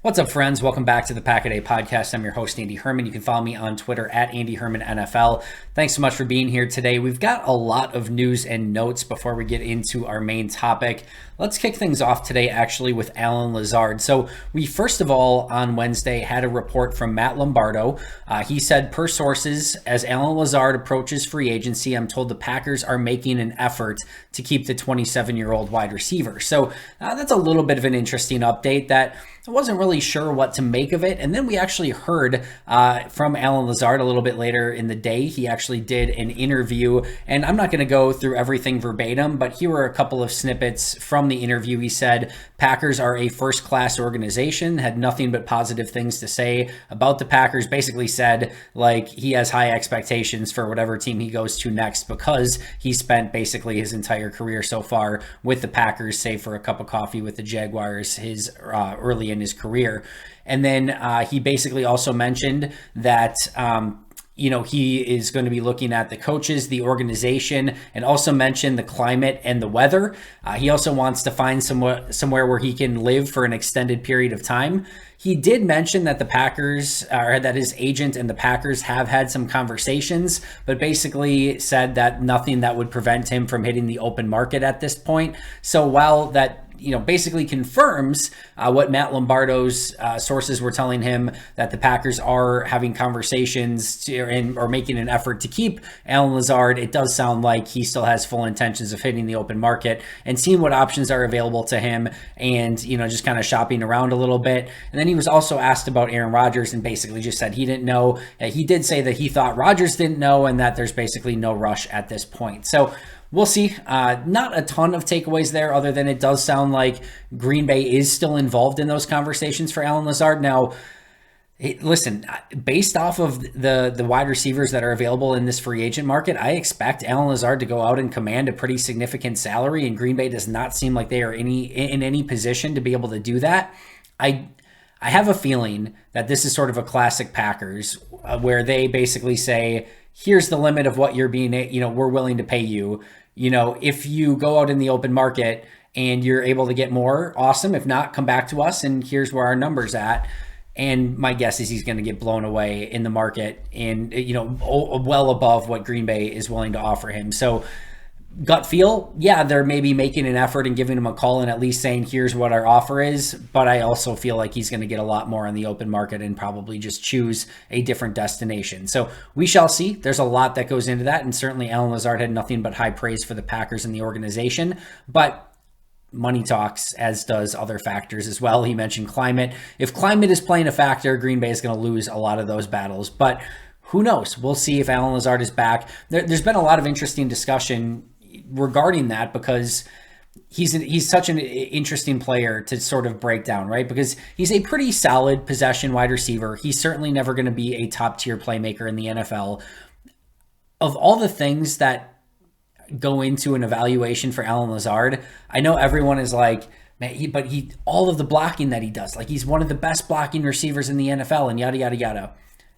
What's up, friends? Welcome back to the Pack a Day podcast. I'm your host, Andy Herman. You can follow me on Twitter at Andy Herman NFL. Thanks so much for being here today. We've got a lot of news and notes before we get into our main topic. Let's kick things off today, actually, with Allen Lazard. So we, first of all, on Wednesday, had a report from Matt Lombardo. He said, per sources, as Allen Lazard approaches free agency, I'm told the Packers are making an effort to keep the 27-year-old wide receiver. So that's a little bit of an interesting update that I wasn't really sure what to make of it. And then we actually heard from Allen Lazard a little bit later in the day. He actually did an interview, and I'm not going to go through everything verbatim, but here were a couple of snippets from the interview. He said, Packers are a first-class organization, had nothing but positive things to say about the Packers. Basically said, like, he has high expectations for whatever team he goes to next because he spent basically his entire career so far with the Packers, save for a cup of coffee with the Jaguars early in his career. And then he basically also mentioned that he is going to be looking at the coaches, the organization, and also mentioned the climate and the weather. He also wants to find somewhere where he can live for an extended period of time. He did mention that the Packers, or that his agent and the Packers have had some conversations, but basically said that nothing that would prevent him from hitting the open market at this point. So while that basically confirms what Matt Lombardo's sources were telling him, that the Packers are having conversations or making an effort to keep Allen Lazard, it does sound like he still has full intentions of hitting the open market and seeing what options are available to him and, just kind of shopping around a little bit. And then he was also asked about Aaron Rodgers and basically just said he didn't know. He did say that he thought Rodgers didn't know and that there's basically no rush at this point. So we'll see. Not a ton of takeaways there, other than it does sound like Green Bay is still involved in those conversations for Allen Lazard. Now, listen, based off of the wide receivers that are available in this free agent market, I expect Allen Lazard to go out and command a pretty significant salary, and Green Bay does not seem like they are in any position to be able to do that. I have a feeling that this is sort of a classic Packers, where they basically say, here's the limit of what you're being, we're willing to pay you. If you go out in the open market and you're able to get more, awesome. If not, come back to us and here's where our number's at. And my guess is he's going to get blown away in the market and, well above what Green Bay is willing to offer him. So gut feel, yeah, they're maybe making an effort and giving him a call and at least saying, here's what our offer is. But I also feel like he's going to get a lot more on the open market and probably just choose a different destination. So we shall see. There's a lot that goes into that. And certainly Allen Lazard had nothing but high praise for the Packers and the organization. But money talks, as does other factors as well. He mentioned climate. If climate is playing a factor, Green Bay is going to lose a lot of those battles. But who knows? We'll see if Allen Lazard is back. There's been a lot of interesting discussion regarding that because he's such an interesting player to sort of break down, right? Because he's a pretty solid possession wide receiver. He's certainly never going to be a top tier playmaker in the NFL. Of all the things that go into an evaluation for Allen Lazard, I know everyone is like, man, but all of the blocking that he does, like he's one of the best blocking receivers in the NFL and yada, yada, yada.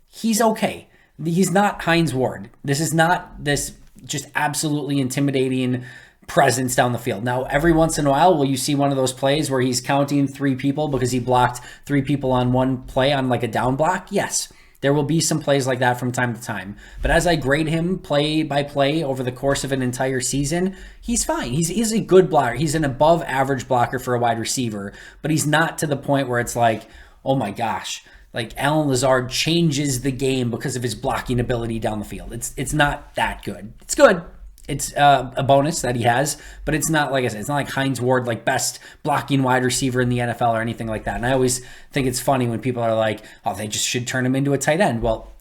He's okay. He's not Hines Ward. This is not this just absolutely intimidating presence down the field. Now, every once in a while, will you see one of those plays where he's counting 3 people because he blocked 3 people on one play on like a down block? Yes, there will be some plays like that from time to time. But as I grade him play by play over the course of an entire season, he's fine. He's a good blocker. He's an above average blocker for a wide receiver, but he's not to the point where it's like, oh my gosh, like Allen Lazard changes the game because of his blocking ability down the field. It's not that good. It's good. It's a bonus that he has, but it's not, like I said, it's not like Hines Ward, like best blocking wide receiver in the NFL or anything like that. And I always think it's funny when people are like, oh, they just should turn him into a tight end. Well,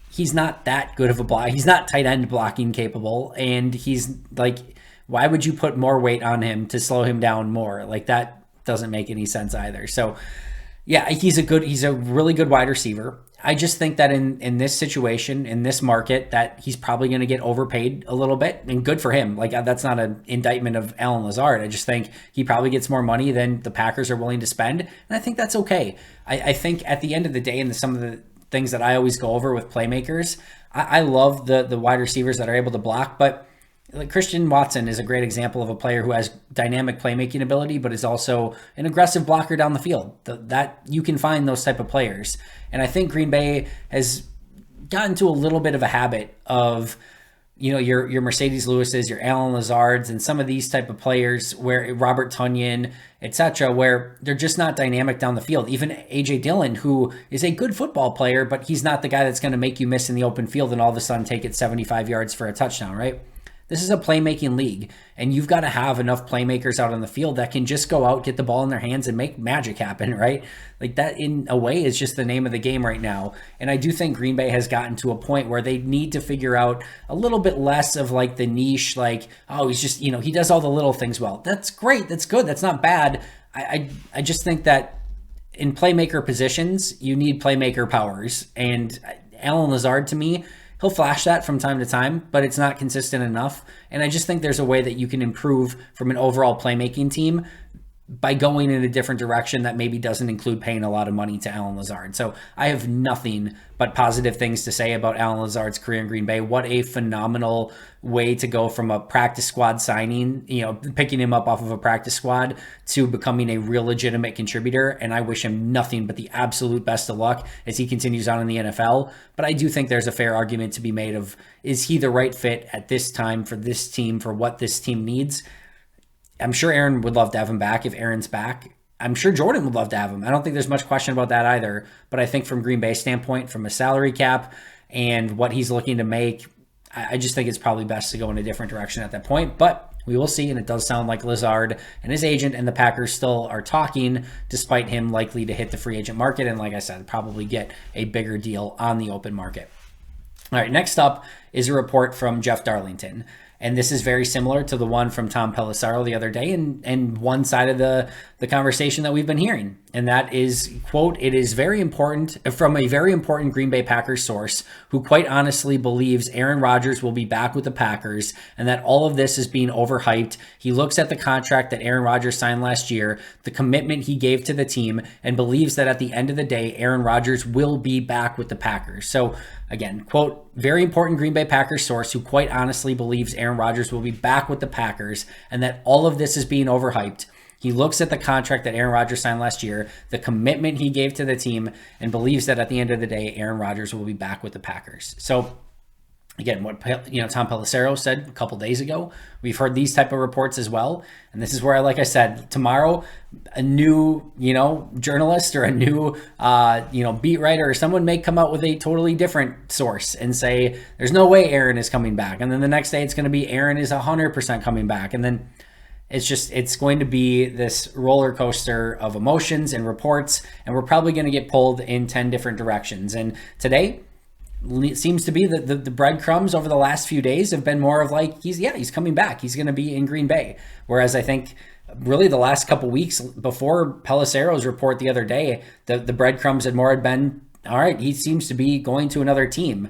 he's not that good of a block. He's not tight end blocking capable. And he's like, why would you put more weight on him to slow him down more? Like that doesn't make any sense either. So yeah, he's a really good wide receiver. I just think that in this situation, in this market, that he's probably going to get overpaid a little bit, and good for him. Like that's not an indictment of Allen Lazard. I just think he probably gets more money than the Packers are willing to spend, and I think that's okay. I think at the end of the day, and some of the things that I always go over with playmakers, I love the wide receivers that are able to block, but Like Christian Watson is a great example of a player who has dynamic playmaking ability, but is also an aggressive blocker down the field. That you can find those type of players. And I think Green Bay has gotten to a little bit of a habit of, your Mercedes Lewis's, your Alan Lazards, and some of these type of players where Robert Tonyan, etc., where they're just not dynamic down the field. Even AJ Dillon, who is a good football player, but he's not the guy that's going to make you miss in the open field and all of a sudden take it 75 yards for a touchdown, right? This is a playmaking league, and you've got to have enough playmakers out on the field that can just go out, get the ball in their hands, and make magic happen, right? Like that, in a way, is just the name of the game right now. And I do think Green Bay has gotten to a point where they need to figure out a little bit less of like the niche, like, oh, he's just, he does all the little things well. That's great. That's good. That's not bad. I just think that in playmaker positions, you need playmaker powers. And Alan Lazard, to me, he'll flash that from time to time, but it's not consistent enough. And I just think there's a way that you can improve from an overall playmaking team by going in a different direction that maybe doesn't include paying a lot of money to Alan Lazard. So I have nothing but positive things to say about Alan Lazard's career in Green Bay. What a phenomenal way to go from a practice squad signing, picking him up off of a practice squad to becoming a real legitimate contributor. And I wish him nothing but the absolute best of luck as he continues on in the NFL. But I do think there's a fair argument to be made of, is he the right fit at this time for this team, for what this team needs? I'm sure Aaron would love to have him back if Aaron's back. I'm sure Jordan would love to have him. I don't think there's much question about that either. But I think from Green Bay's standpoint, from a salary cap and what he's looking to make, I just think it's probably best to go in a different direction at that point. But we will see, and it does sound like Lazard and his agent and the Packers still are talking, despite him likely to hit the free agent market and, like I said, probably get a bigger deal on the open market. All right, next up is a report from Jeff Darlington. And this is very similar to the one from Tom Pelissero the other day and one side of the conversation that we've been hearing. And that is, quote, "It is very important from a very important Green Bay Packers source who quite honestly believes Aaron Rodgers will be back with the Packers and that all of this is being overhyped. He looks at the contract that Aaron Rodgers signed last year, the commitment he gave to the team, and believes that at the end of the day, Aaron Rodgers will be back with the Packers." So again, quote, "Very important Green Bay Packers source who quite honestly believes Aaron Rodgers will be back with the Packers and that all of this is being overhyped. He looks at the contract that Aaron Rodgers signed last year, the commitment he gave to the team, and believes that at the end of the day, Aaron Rodgers will be back with the Packers." So again, what Tom Pelissero said a couple days ago, we've heard these type of reports as well. And this is where, like I said, tomorrow, a new, journalist or a new, beat writer or someone may come out with a totally different source and say, there's no way Aaron is coming back. And then the next day it's going to be Aaron is 100% coming back. And then it's going to be this roller coaster of emotions and reports. And we're probably going to get pulled in 10 different directions. And today, it seems to be that the breadcrumbs over the last few days have been more of like, he's coming back. He's going to be in Green Bay. Whereas I think really the last couple weeks before Pelissero's report the other day, the breadcrumbs had been, all right, he seems to be going to another team.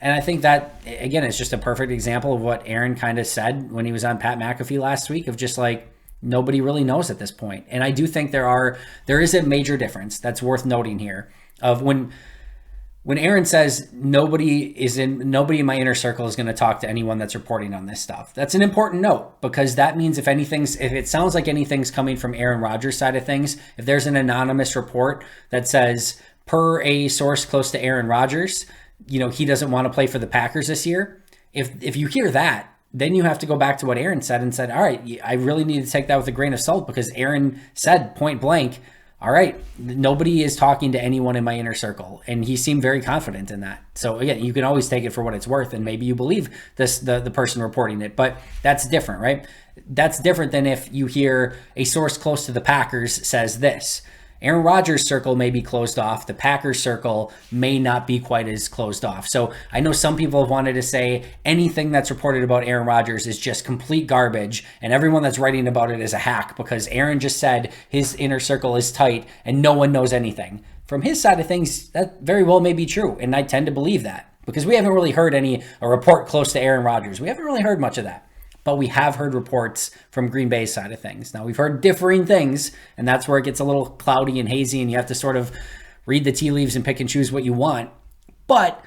And I think that, again, it's just a perfect example of what Aaron kind of said when he was on Pat McAfee last week of just like, nobody really knows at this point. And I do think there is a major difference that's worth noting here of when Aaron says nobody in my inner circle is going to talk to anyone that's reporting on this stuff. That's an important note because that means if it sounds like anything's coming from Aaron Rodgers' side of things, if there's an anonymous report that says per a source close to Aaron Rodgers, he doesn't want to play for the Packers this year. If you hear that, then you have to go back to what Aaron said and said, all right, I really need to take that with a grain of salt because Aaron said point blank, all right, nobody is talking to anyone in my inner circle. And he seemed very confident in that. So again, you can always take it for what it's worth. And maybe you believe the person reporting it, but that's different, right? That's different than if you hear a source close to the Packers says this. Aaron Rodgers' circle may be closed off. The Packers' circle may not be quite as closed off. So I know some people have wanted to say anything that's reported about Aaron Rodgers is just complete garbage, and everyone that's writing about it is a hack because Aaron just said his inner circle is tight and no one knows anything. From his side of things, that very well may be true, and I tend to believe that because we haven't really heard a report close to Aaron Rodgers. We haven't really heard much of that. But we have heard reports from Green Bay's side of things. Now, we've heard differing things, and that's where it gets a little cloudy and hazy, and you have to sort of read the tea leaves and pick and choose what you want. But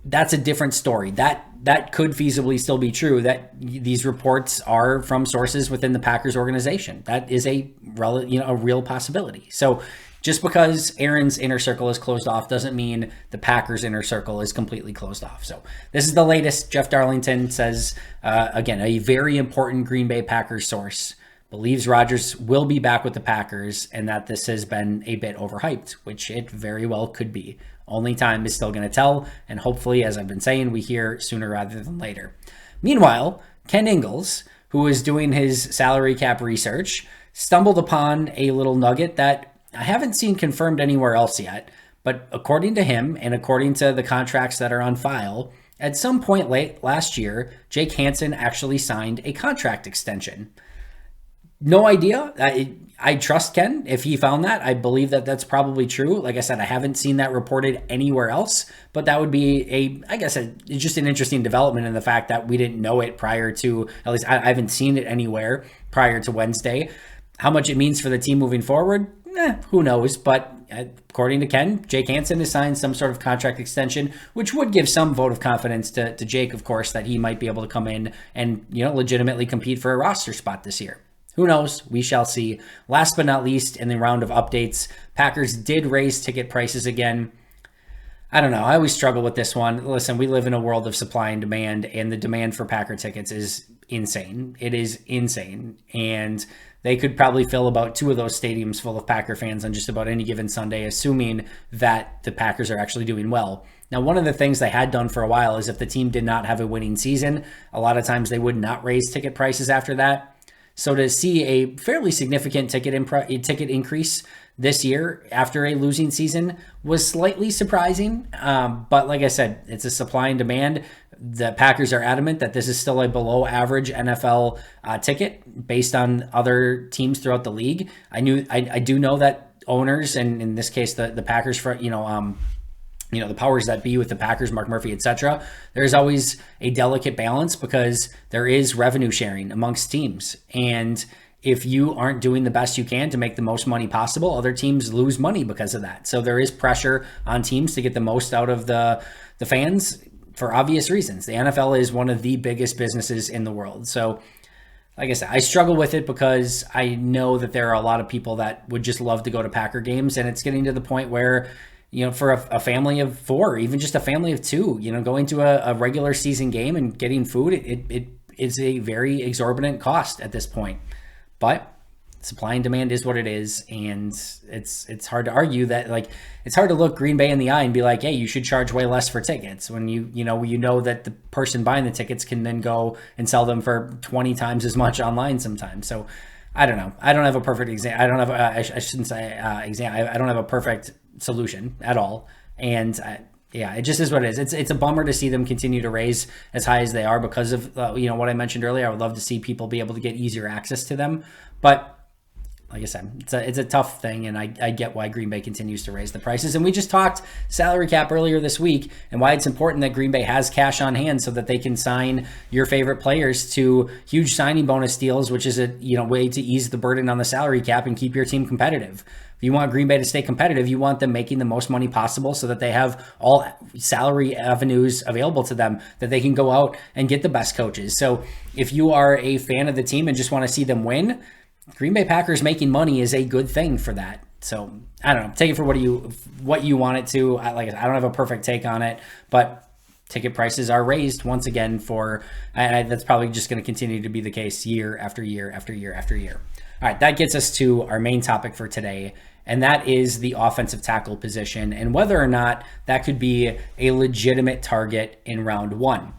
that's a different story. That that could feasibly still be true, that these reports are from sources within the Packers organization. That is a real possibility. So just because Aaron's inner circle is closed off doesn't mean the Packers' inner circle is completely closed off. So this is the latest. Jeff Darlington says, again, a very important Green Bay Packers source believes Rodgers will be back with the Packers and that this has been a bit overhyped, which it very well could be. Only time is still going to tell, and hopefully, as I've been saying, we hear sooner rather than later. Meanwhile, Ken Ingalls, who is doing his salary cap research, stumbled upon a little nugget that I haven't seen confirmed anywhere else yet, but according to him and according to the contracts that are on file, at some point late last year, Jake Hansen actually signed a contract extension. No idea. I trust Ken. If he found that, I believe that that's probably true. Like I said, I haven't seen that reported anywhere else, but that would be just an interesting development in the fact that we didn't know it prior to, at least I haven't seen it anywhere prior to Wednesday. How much it means for the team moving forward, who knows? But according to Ken, Jake Hansen has signed some sort of contract extension, which would give some vote of confidence to Jake, of course, that he might be able to come in and legitimately compete for a roster spot this year. Who knows? We shall see. Last but not least, in the round of updates, Packers did raise ticket prices again. I don't know. I always struggle with this one. Listen, we live in a world of supply and demand, and the demand for Packer tickets is insane. It is insane. And they could probably fill about 2 of those stadiums full of Packer fans on just about any given Sunday, assuming that the Packers are actually doing well. Now, one of the things they had done for a while is if the team did not have a winning season, a lot of times they would not raise ticket prices after that. So to see a fairly significant ticket increase this year after a losing season was slightly surprising. But like I said, it's a supply and demand. The Packers are adamant that this is still a below average NFL ticket based on other teams throughout the league. I do know that owners, and in this case, the Packers, the powers that be with the Packers, Mark Murphy, etc., there's always a delicate balance because there is revenue sharing amongst teams. And if you aren't doing the best you can to make the most money possible, other teams lose money because of that. So there is pressure on teams to get the most out of the fans for obvious reasons. The NFL is one of the biggest businesses in the world. So like I said, I struggle with it because I know that there are a lot of people that would just love to go to Packer games. And it's getting to the point where, for a family of 4, even just a family of 2, going to a regular season game and getting food, it is a very exorbitant cost at this point. But supply and demand is what it is, and it's hard to argue that. It's hard to look Green Bay in the eye and be like, hey, you should charge way less for tickets when you know that the person buying the tickets can then go and sell them for 20 times as much online sometimes. So I don't know. I don't have a perfect example. I don't have. I shouldn't say example. I don't have a perfect solution at all. And it just is what it is. It's a bummer to see them continue to raise as high as they are because of what I mentioned earlier. I would love to see people be able to get easier access to them, but like I said, it's a tough thing, and I get why Green Bay continues to raise the prices. And we just talked salary cap earlier this week and why it's important that Green Bay has cash on hand so that they can sign your favorite players to huge signing bonus deals, which is a way to ease the burden on the salary cap and keep your team competitive. If you want Green Bay to stay competitive, you want them making the most money possible so that they have all salary avenues available to them, that they can go out and get the best coaches. So if you are a fan of the team and just want to see them win, Green Bay Packers making money is a good thing for that. So I don't know. Take it for what you want it to. I don't have a perfect take on it, but ticket prices are raised once again and that's probably just going to continue to be the case year after year after year after year. All right, that gets us to our main topic for today, and that is the offensive tackle position and whether or not that could be a legitimate target in round 1.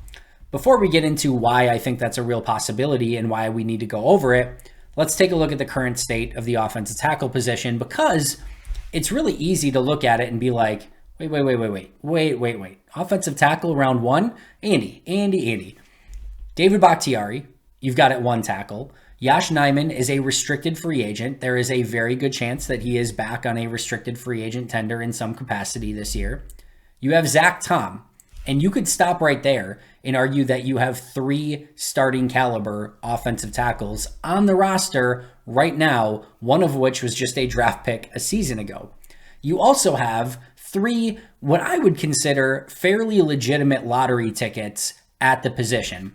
Before we get into why I think that's a real possibility and why we need to go over it, let's take a look at the current state of the offensive tackle position, because it's really easy to look at it and be like, wait. Offensive tackle round 1, Andy. David Bakhtiari, you've got at 1 tackle. Yosh Nijman is a restricted free agent. There is a very good chance that he is back on a restricted free agent tender in some capacity this year. You have Zach Tom, and you could stop right there and argue that you have 3 starting caliber offensive tackles on the roster right now, one of which was just a draft pick a season ago. You also have 3, what I would consider fairly legitimate lottery tickets at the position.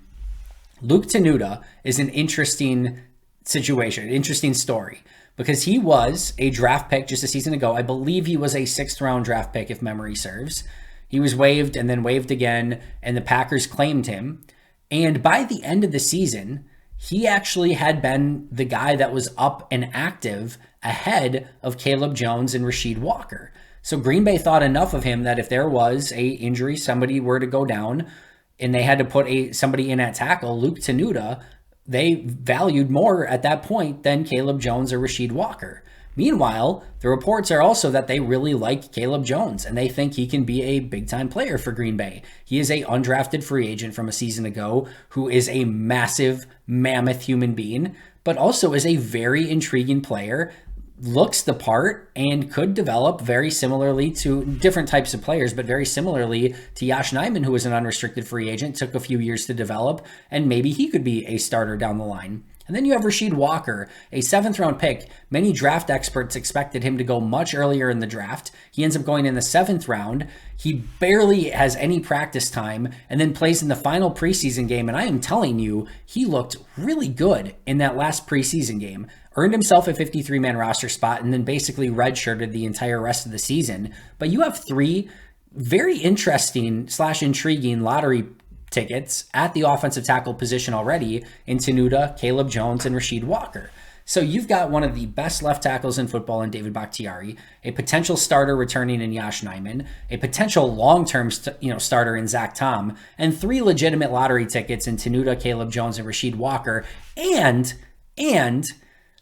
Luke Tenuta is an interesting situation, an interesting story, because he was a draft pick just a season ago. I believe he was a 6th round draft pick, if memory serves. He was waived and then waived again, and the Packers claimed him. And by the end of the season, he actually had been the guy that was up and active ahead of Caleb Jones and Rasheed Walker. So Green Bay thought enough of him that if there was a injury, somebody were to go down, and they had to put somebody in at tackle, Luke Tenuta, they valued more at that point than Caleb Jones or Rasheed Walker. Meanwhile, the reports are also that they really like Caleb Jones and they think he can be a big-time player for Green Bay. He is an undrafted free agent from a season ago who is a massive, mammoth human being, but also is a very intriguing player, looks the part, and could develop very similarly to different types of players, but very similarly to Yosh Nijman, who was an unrestricted free agent, took a few years to develop, and maybe he could be a starter down the line. And then you have Rasheed Walker, a 7th round pick. Many draft experts expected him to go much earlier in the draft. He ends up going in the 7th round. He barely has any practice time and then plays in the final preseason game. And I am telling you, he looked really good in that last preseason game. Earned himself a 53-man roster spot and then basically redshirted the entire rest of the season. But you have 3 very interesting / intriguing lottery tickets at the offensive tackle position already in Tenuta, Caleb Jones, and Rasheed Walker. So you've got one of the best left tackles in football in David Bakhtiari, a potential starter returning in Yosh Nijman, a potential long-term starter in Zach Tom, and 3 legitimate lottery tickets in Tenuta, Caleb Jones, and Rasheed Walker. And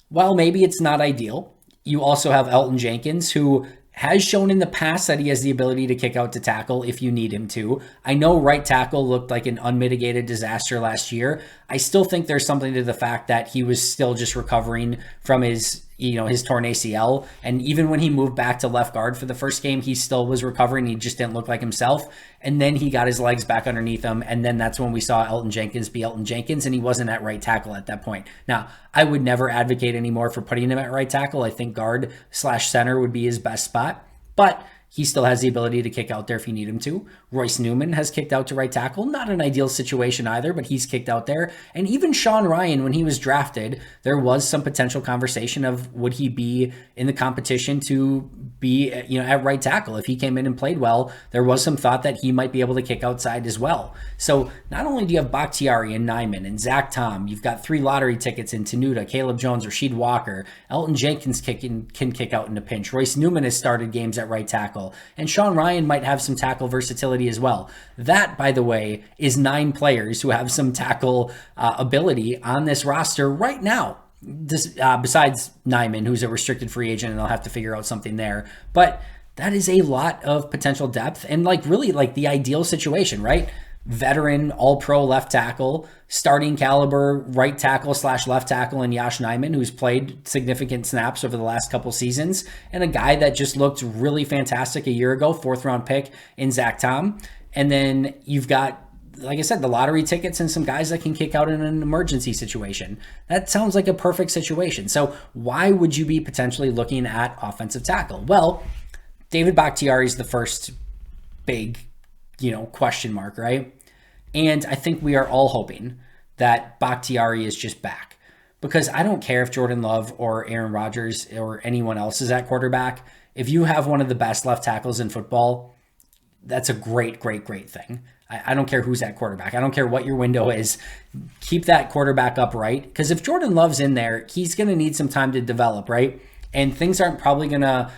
while maybe it's not ideal, you also have Elton Jenkins, who has shown in the past that he has the ability to kick out to tackle if you need him to. I know right tackle looked like an unmitigated disaster last year. I still think there's something to the fact that he was still just recovering from his torn ACL. And even when he moved back to left guard for the first game, he still was recovering. He just didn't look like himself. And then he got his legs back underneath him. And then that's when we saw Elton Jenkins be Elton Jenkins, and he wasn't at right tackle at that point. Now, I would never advocate anymore for putting him at right tackle. I think guard / center would be his best spot. But he still has the ability to kick out there if you need him to. Royce Newman has kicked out to right tackle. Not an ideal situation either, but he's kicked out there. And even Sean Ryan, when he was drafted, there was some potential conversation of would he be in the competition to be at right tackle. If he came in and played well, there was some thought that he might be able to kick outside as well. So not only do you have Bakhtiari and Nijman and Zach Tom, you've got 3 lottery tickets in Tenuta, Caleb Jones, Rasheed Walker. Elton Jenkins can kick out in a pinch. Royce Newman has started games at right tackle. And Sean Ryan might have some tackle versatility as well. That, by the way, is 9 players who have some tackle ability on this roster right now. Besides Nijman, who's a restricted free agent, and they'll have to figure out something there. But that is a lot of potential depth and really the ideal situation, right? Veteran, all-pro left tackle, starting caliber right tackle / left tackle in Yosh Nijman, who's played significant snaps over the last couple seasons, and a guy that just looked really fantastic a year ago, 4th round pick in Zach Tom. And then you've got, like I said, the lottery tickets and some guys that can kick out in an emergency situation. That sounds like a perfect situation. So why would you be potentially looking at offensive tackle? Well, David Bakhtiari is the first big, question mark, right? And I think we are all hoping that Bakhtiari is just back, because I don't care if Jordan Love or Aaron Rodgers or anyone else is at quarterback. If you have one of the best left tackles in football, that's a great thing. I don't care who's at quarterback. I don't care what your window is. Keep that quarterback upright, because if Jordan Love's in there, he's going to need some time to develop, right? And things aren't probably going to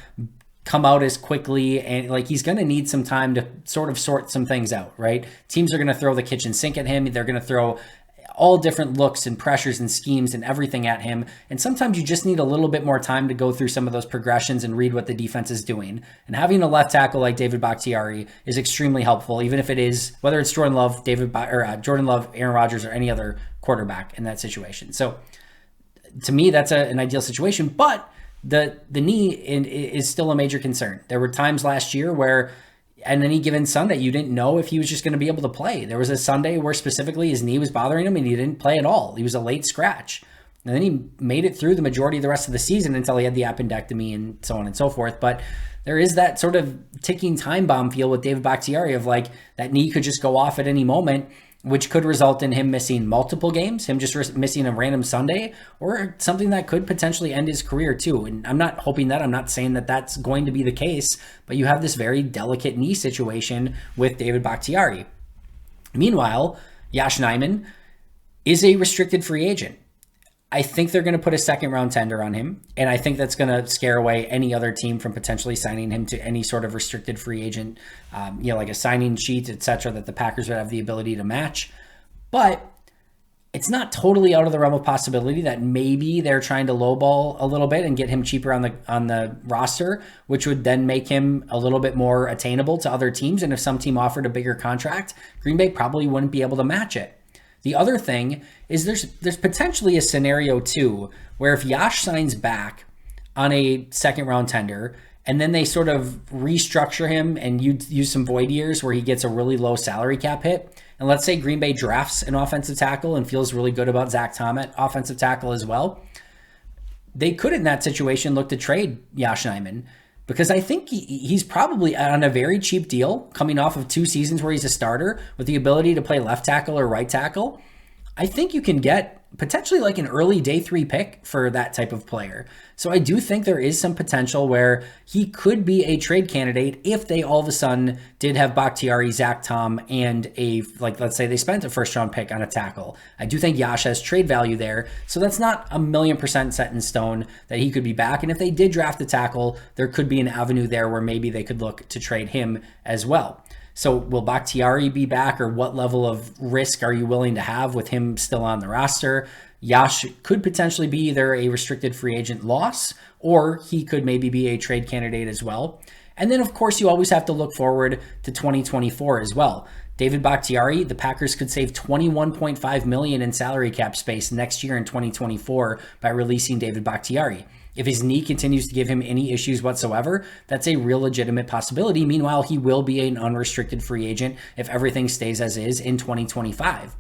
come out as quickly, and he's going to need some time to sort of sort some things out, right? Teams are going to throw the kitchen sink at him. They're going to throw all different looks and pressures and schemes and everything at him. And sometimes you just need a little bit more time to go through some of those progressions and read what the defense is doing. And having a left tackle like David Bakhtiari is extremely helpful, even if it is, whether it's Jordan Love, Aaron Rodgers, or any other quarterback in that situation. So to me, that's an ideal situation, but the knee is still a major concern. There were times last year where on any given Sunday, you didn't know if he was just going to be able to play. There was a Sunday where specifically his knee was bothering him and he didn't play at all. He was a late scratch. And then he made it through the majority of the rest of the season until he had the appendectomy and so on and so forth. But there is that sort of ticking time bomb feel with David Bakhtiari of that knee could just go off at any moment. which could result in him missing multiple games, him just missing a random Sunday, or something that could potentially end his career too. And I'm not hoping that, I'm not saying that that's going to be the case, but you have this very delicate knee situation with David Bakhtiari. Meanwhile, Yosh Nijman is a restricted free agent. I think they're going to put a second round tender on him, and I think that's going to scare away any other team from potentially signing him to any sort of restricted free agent, like a signing sheet, etc., that the Packers would have the ability to match. But it's not totally out of the realm of possibility that maybe they're trying to lowball a little bit and get him cheaper on the roster, which would then make him a little bit more attainable to other teams. And if some team offered a bigger contract, Green Bay probably wouldn't be able to match it. The other thing is there's potentially a scenario too where if Yosh signs back on a second round tender and then they sort of restructure him and use some void years where he gets a really low salary cap hit, and let's say Green Bay drafts an offensive tackle and feels really good about Zach Tom at offensive tackle as well, they could in that situation look to trade Yosh Nijman, because I think he's probably on a very cheap deal coming off of 2 seasons where he's a starter with the ability to play left tackle or right tackle. I think you can get potentially like an early day 3 pick for that type of player. So I do think there is some potential where he could be a trade candidate if they all of a sudden did have Bakhtiari, Zach Tom, and let's say they spent a first round pick on a tackle. I do think Yosh has trade value there. So that's not 1,000,000% set in stone that he could be back. And if they did draft the tackle, there could be an avenue there where maybe they could look to trade him as well. So will Bakhtiari be back, or what level of risk are you willing to have with him still on the roster? Yosh could potentially be either a restricted free agent loss, or he could maybe be a trade candidate as well. And then, of course, you always have to look forward to 2024 as well. David Bakhtiari, the Packers could save $21.5 million in salary cap space next year in 2024 by releasing David Bakhtiari. If his knee continues to give him any issues whatsoever, that's a real legitimate possibility. Meanwhile, he will be an unrestricted free agent if everything stays as is in 2025.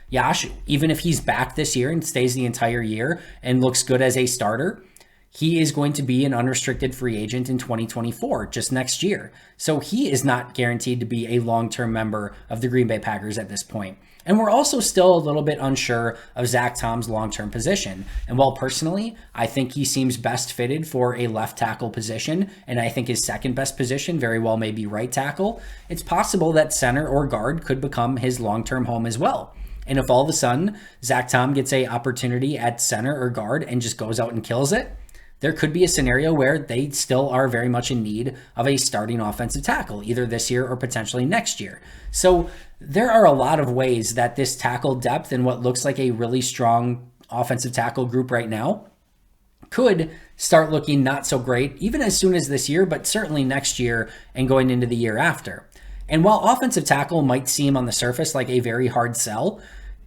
Yosh, even if he's back this year and stays the entire year and looks good as a starter, he is going to be an unrestricted free agent in 2024, just next year. So he is not guaranteed to be a long-term member of the Green Bay Packers at this point. And we're also still a little bit unsure of Zach Tom's long-term position. And while personally, I think he seems best fitted for a left tackle position, and I think his second best position very well may be right tackle, it's possible that center or guard could become his long-term home as well. And if all of a sudden Zach Tom gets an opportunity at center or guard and just goes out and kills it, there could be a scenario where they still are very much in need of a starting offensive tackle, either this year or potentially next year. So there are a lot of ways that this tackle depth and what looks like a really strong offensive tackle group right now could start looking not so great, even as soon as this year, but certainly next year and going into the year after. And while offensive tackle might seem on the surface like a very hard sell,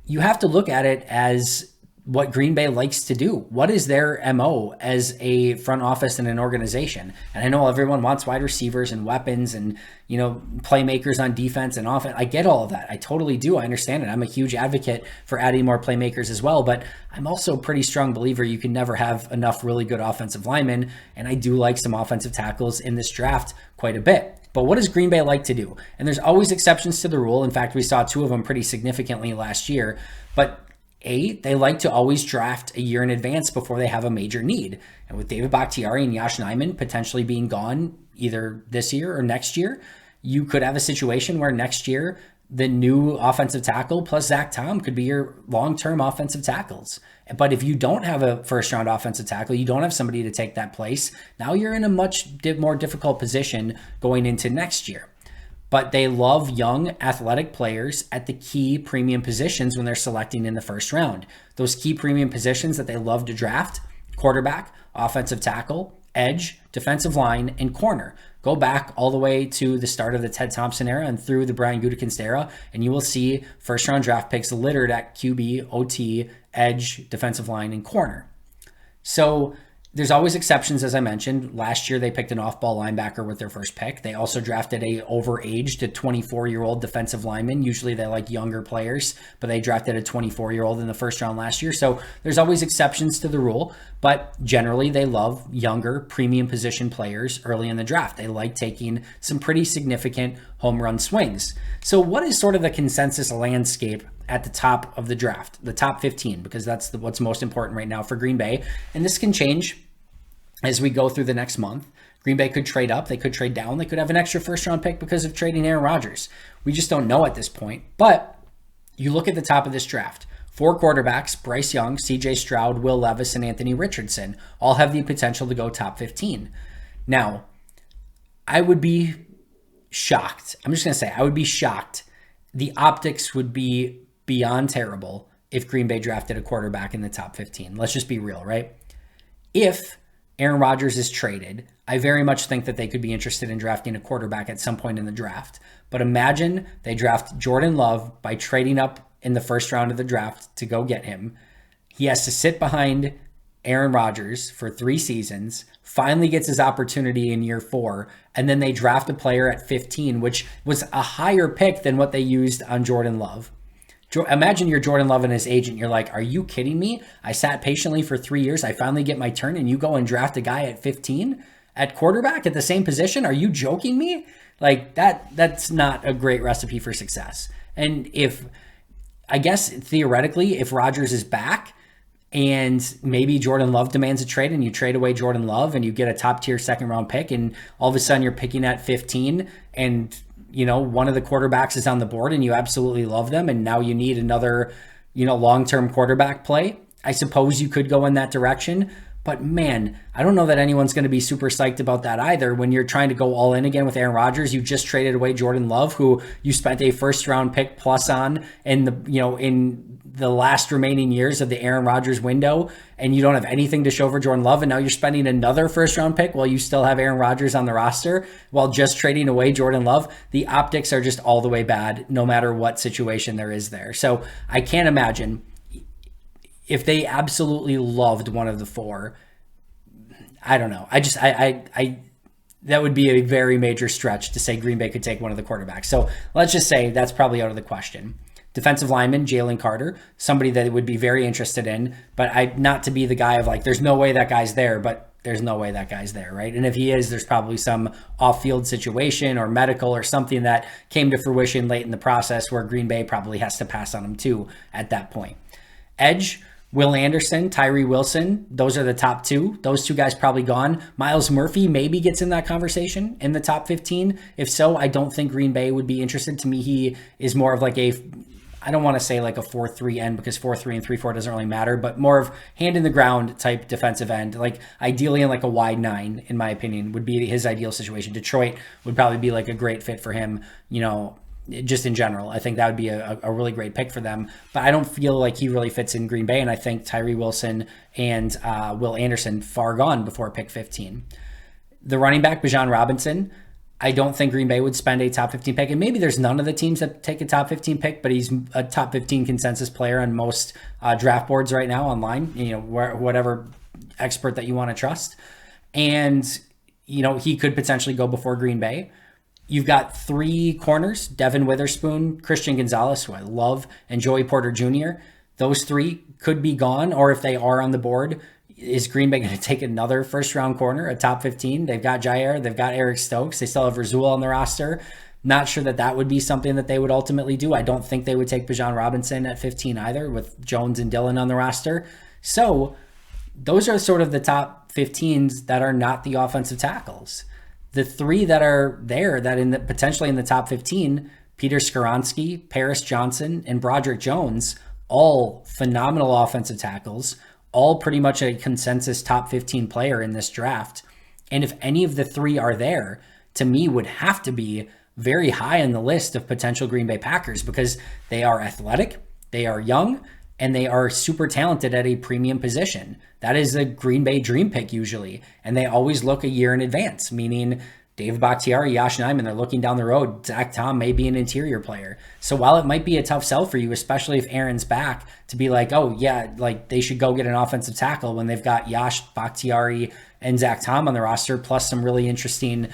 you have to look at it as what Green Bay likes to do. What is their MO as a front office and an organization? And I know everyone wants wide receivers and weapons and, playmakers on defense and offense. I get all of that. I totally do. I understand it. I'm a huge advocate for adding more playmakers as well, but I'm also a pretty strong believer you can never have enough really good offensive linemen. And I do like some offensive tackles in this draft quite a bit. But what does Green Bay like to do? And there's always exceptions to the rule. In fact, we saw 2 of them pretty significantly last year. But they like to always draft a year in advance before they have a major need. And with David Bakhtiari and Yosh Nijman potentially being gone either this year or next year, you could have a situation where next year the new offensive tackle plus Zach Tom could be your long-term offensive tackles. But if you don't have a first-round offensive tackle, you don't have somebody to take that place, now you're in a much more difficult position going into next year. But they love young, athletic players at the key premium positions when they're selecting in the first round. Those key premium positions that they love to draft: quarterback, offensive tackle, edge, defensive line, and corner. Go back all the way to the start of the Ted Thompson era and through the Brian Gutekunst era, and you will see first-round draft picks littered at QB, OT, edge, defensive line, and corner. So There's always exceptions, as I mentioned. Last year, they picked an off-ball linebacker with their first pick. They also drafted a overaged, a 24-year-old defensive lineman. Usually they like younger players, but they drafted a 24-year-old in the first round last year. So there's always exceptions to the rule, but generally they love younger, premium position players early in the draft. They like taking some pretty significant home run swings. So what is sort of the consensus landscape at the top of the draft, the top 15, because that's what's most important right now for Green Bay. And this can change as we go through the next month. Green Bay could trade up, they could trade down, they could have an extra first round pick because of trading Aaron Rodgers. We just don't know at this point. But you look at the top of this draft, 4 quarterbacks, Bryce Young, CJ Stroud, Will Levis, and Anthony Richardson, all have the potential to go top 15. Now, I would be shocked. I'm just going to say, I would be shocked. The optics would be beyond terrible if Green Bay drafted a quarterback in the top 15. Let's just be real, right? If Aaron Rodgers is traded, I very much think that they could be interested in drafting a quarterback at some point in the draft. But imagine they draft Jordan Love by trading up in the first round of the draft to go get him. He has to sit behind Aaron Rodgers for 3 seasons, finally gets his opportunity in year 4, and then they draft a player at 15, which was a higher pick than what they used on Jordan Love. Imagine you're Jordan Love and his agent. You're like, are you kidding me? I sat patiently for 3 years. I finally get my turn and you go and draft a guy at 15 at quarterback at the same position. Are you joking me? Like that's not a great recipe for success. And I guess theoretically, if Rodgers is back and maybe Jordan Love demands a trade and you trade away Jordan Love and you get a top tier second round pick and all of a sudden you're picking at 15 and one of the quarterbacks is on the board and you absolutely love them and now you need another, long-term quarterback play. I suppose you could go in that direction, but man, I don't know that anyone's going to be super psyched about that either. When you're trying to go all in again with Aaron Rodgers, you just traded away Jordan Love, who you spent a first round pick plus on in the last remaining years of the Aaron Rodgers window, and you don't have anything to show for Jordan Love, and now you're spending another first round pick while you still have Aaron Rodgers on the roster while just trading away Jordan Love. The optics are just all the way bad no matter what situation there is there. So I can't imagine if they absolutely loved one of the 4. I don't know. That would be a very major stretch to say Green Bay could take one of the quarterbacks. So let's just say that's probably out of the question. Defensive lineman, Jalen Carter, somebody that would be very interested in, but not to be the guy of like, there's no way that guy's there, but there's no way that guy's there, right? And if he is, there's probably some off-field situation or medical or something that came to fruition late in the process where Green Bay probably has to pass on him too at that point. Edge, Will Anderson, Tyree Wilson, those are the top 2. Those 2 guys probably gone. Myles Murphy maybe gets in that conversation in the top 15. If so, I don't think Green Bay would be interested. To me, he is more of like I don't want to say like a 4-3 end because 4-3 and 3-4 doesn't really matter, but more of hand in the ground type defensive end, like ideally in like a wide 9, in my opinion, would be his ideal situation. Detroit would probably be like a great fit for him, just in general. I think that would be a really great pick for them, but I don't feel like he really fits in Green Bay, and I think Tyree Wilson and Will Anderson far gone before pick 15. The running back, Bijan Robinson, I don't think Green Bay would spend a top 15 pick, and maybe there's none of the teams that take a top 15 pick, but he's a top 15 consensus player on most draft boards right now online, whatever expert that you want to trust. And, he could potentially go before Green Bay. You've got 3 corners, Devin Witherspoon, Christian Gonzalez, who I love, and Joey Porter Jr. Those 3 could be gone, or if they are on the board, is Green Bay going to take another first-round corner, a top 15? They've got Jair, they've got Eric Stokes, they still have Razul on the roster. Not sure that would be something that they would ultimately do. I don't think they would take Bijan Robinson at 15 either, with Jones and Dillon on the roster. So those are sort of the top 15s that are not the offensive tackles. The 3 that are there that potentially in the top 15, Peter Skoronski, Paris Johnson, and Broderick Jones, all phenomenal offensive tackles, all pretty much a consensus top 15 player in this draft. And if any of the 3 are there, to me would have to be very high on the list of potential Green Bay Packers because they are athletic, they are young, and they are super talented at a premium position. That is a Green Bay dream pick usually, and they always look a year in advance, meaning David Bakhtiari, Yash Nyman, they're looking down the road. Zach Tom may be an interior player. So while it might be a tough sell for you, especially if Aaron's back, to be like, oh yeah, like they should go get an offensive tackle when they've got Yash, Bakhtiari, and Zach Tom on the roster, plus some really interesting,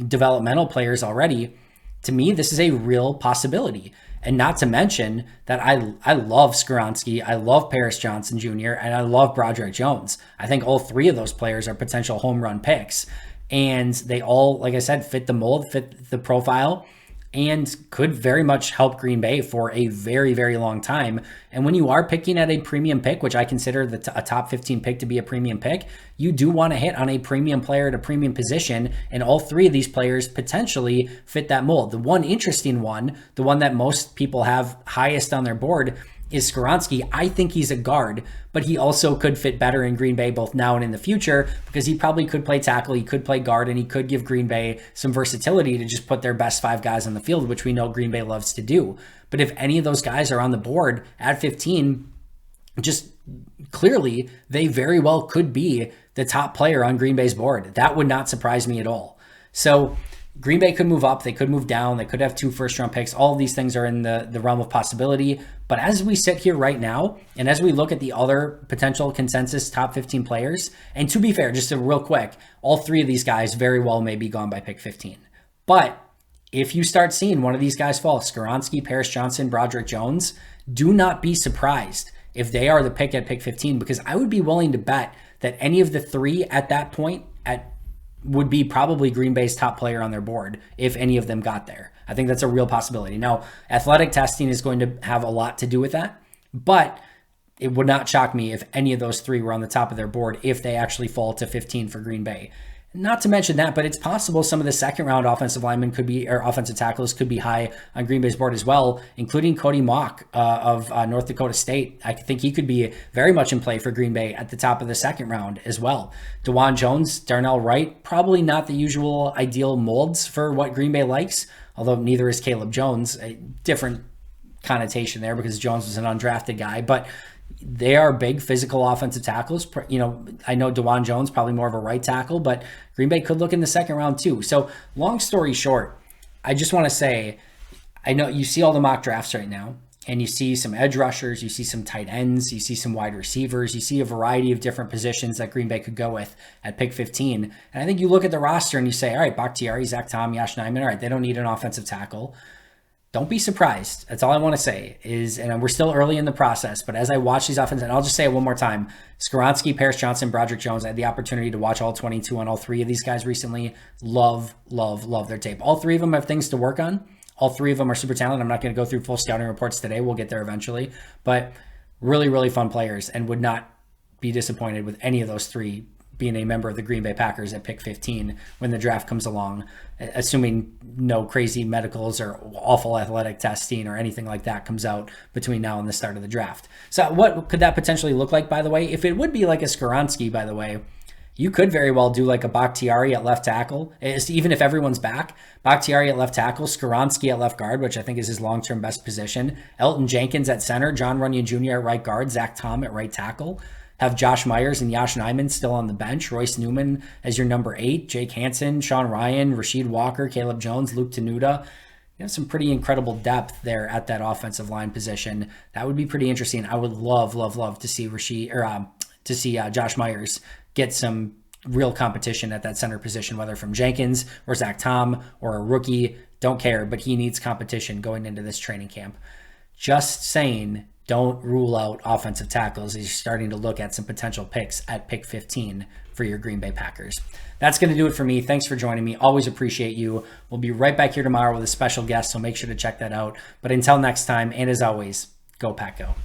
developmental players already. To me, this is a real possibility. And not to mention that I love Skoronski, I love Paris Johnson Jr., and I love Broderick Jones. I think all three of those players are potential home run picks. And they all, like I said, fit the mold, fit the profile, and could very much help Green Bay for a very, very long time. And when you are picking at a premium pick, which I consider a top 15 pick to be a premium pick, you do want to hit on a premium player at a premium position, and all three of these players potentially fit that mold. The one interesting one, the one that most people have highest on their board, is Skoronski. I think he's a guard, but he also could fit better in Green Bay both now and in the future, because he probably could play tackle, he could play guard, and he could give Green Bay some versatility to just put their best 5 guys on the field, which we know Green Bay loves to do. But if any of those guys are on the board at 15, just clearly they very well could be the top player on Green Bay's board. That would not surprise me at all. So Green Bay could move up, they could move down, they could have 2 first-round picks. All of these things are in the realm of possibility. But as we sit here right now, and as we look at the other potential consensus top 15 players, and to be fair, just real quick, all 3 of these guys very well may be gone by pick 15. But if you start seeing one of these guys fall, Skoronski, Paris Johnson, Broderick Jones, do not be surprised if they are the pick at pick 15, because I would be willing to bet that any of the 3 at that point would be probably Green Bay's top player on their board if any of them got there. I think that's a real possibility. Now, athletic testing is going to have a lot to do with that, but it would not shock me if any of those 3 were on the top of their board if they actually fall to 15 for Green Bay. Not to mention that, but it's possible some of the second round offensive linemen could be, or offensive tackles could be high on Green Bay's board as well, including Cody Mock of North Dakota State. I think he could be very much in play for Green Bay at the top of the second round as well. DeJuan Jones, Darnell Wright, probably not the usual ideal molds for what Green Bay likes, although neither is Caleb Jones. A different connotation there because Jones was an undrafted guy, but they are big physical offensive tackles. I know DeJuan Jones probably more of a right tackle, but Green Bay could look in the second round too. So long story short, I just want to say, I know you see all the mock drafts right now, and you see some edge rushers, you see some tight ends, you see some wide receivers, you see a variety of different positions that Green Bay could go with at pick 15. And I think you look at the roster and you say, all right, Bakhtiari, Zach Tom, Yash Nyman, all right, they don't need an offensive tackle. Don't be surprised. That's all I want to say is, and we're still early in the process, but as I watch these offenses, and I'll just say it one more time, Skoronski, Paris Johnson, Broderick Jones, I had the opportunity to watch all 22 on all 3 of these guys recently. Love their tape. All 3 of them have things to work on. All 3 of them are super talented. I'm not going to go through full scouting reports today. We'll get there eventually, but really, really fun players, and would not be disappointed with any of those 3 being a member of the Green Bay Packers at pick 15 when the draft comes along, assuming no crazy medicals or awful athletic testing or anything like that comes out between now and the start of the draft. So what could that potentially look like, by the way? If it would be like a Skoronski, by the way, you could very well do like a Bakhtiari at left tackle, even if everyone's back. Bakhtiari at left tackle, Skoronski at left guard, which I think is his long-term best position. Elton Jenkins at center, John Runyon Jr. at right guard, Zach Tom at right tackle. Have Josh Myers and Yash Nyman still on the bench, Royce Newman as your number 8, Jake Hansen, Sean Ryan, Rasheed Walker, Caleb Jones, Luke Tenuta. You have some pretty incredible depth there at that offensive line position. That would be pretty interesting. I would love to see Josh Myers get some real competition at that center position, whether from Jenkins or Zach Tom or a rookie. Don't care, but he needs competition going into this training camp. Just saying, don't rule out offensive tackles as you're starting to look at some potential picks at pick 15 for your Green Bay Packers. That's going to do it for me. Thanks for joining me. Always appreciate you. We'll be right back here tomorrow with a special guest, so make sure to check that out. But until next time, and as always, go Pack Go.